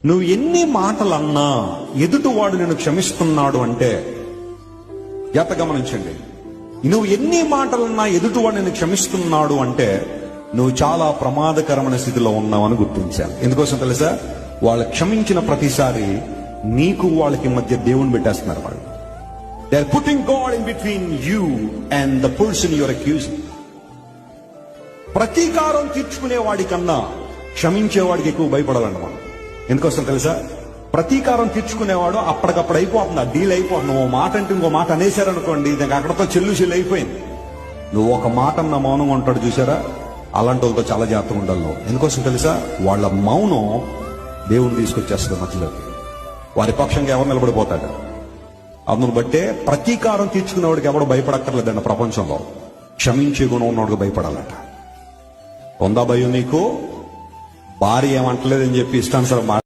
నువ్వు ఎన్ని మాటలు అన్నా ఎదుటివాడు నిన్ను క్షమిస్తున్నాడు అంటే జాగ్రత్త గమనించండి. నువ్వు ఎన్ని మాటలన్నా ఎదుటివాడు నిన్ను క్షమిస్తున్నాడు అంటే నువ్వు చాలా ప్రమాదకరమైన స్థితిలో ఉన్నావని గుర్తించాను. ఎందుకోసం తెలుసా? వాళ్ళు క్షమించిన ప్రతిసారి నీకు వాళ్ళకి మధ్య దేవుని పెట్టేస్తున్నారు. వాళ్ళు they are putting God in between you and the person you are accusing. ప్రతీకారం తీర్చుకునే వాడికన్నా క్షమించేవాడికి ఎక్కువ భయపడాలంట మనం. ఎందుకోసం తెలుసా? ప్రతీకారం తీర్చుకునేవాడు అప్పటికప్పుడు అయిపోతుంది, ఆ డీల్ అయిపోతుంది. ఓ మాట అంటే ఇంకో మాట అనేశారనుకోండి, దానికి అక్కడతో చెల్లు అయిపోయింది. నువ్వు ఒక మాట అన్న మౌనంగా ఉంటాడు చూసారా, అలాంటి వాళ్ళతో చాలా జాగ్రత్తగా ఉండాలి. ఎందుకోసం తెలుసా? వాళ్ళ మౌనం దేవుని తీసుకొచ్చేస్తుంది మధ్యలోకి. వారి పక్షంగా ఎవరు నిలబడిపోతాడు. అందును బట్టే ప్రతీకారం తీర్చుకునేవాడికి ఎవడు భయపడక్కర్లేదండి ప్రపంచంలో. క్షమించే గుణం ఉన్నవాడికి భయపడాలట. కొందా భయం నీకు? భార్య ఏమంటలేదని చెప్పి ఇష్టానుసారం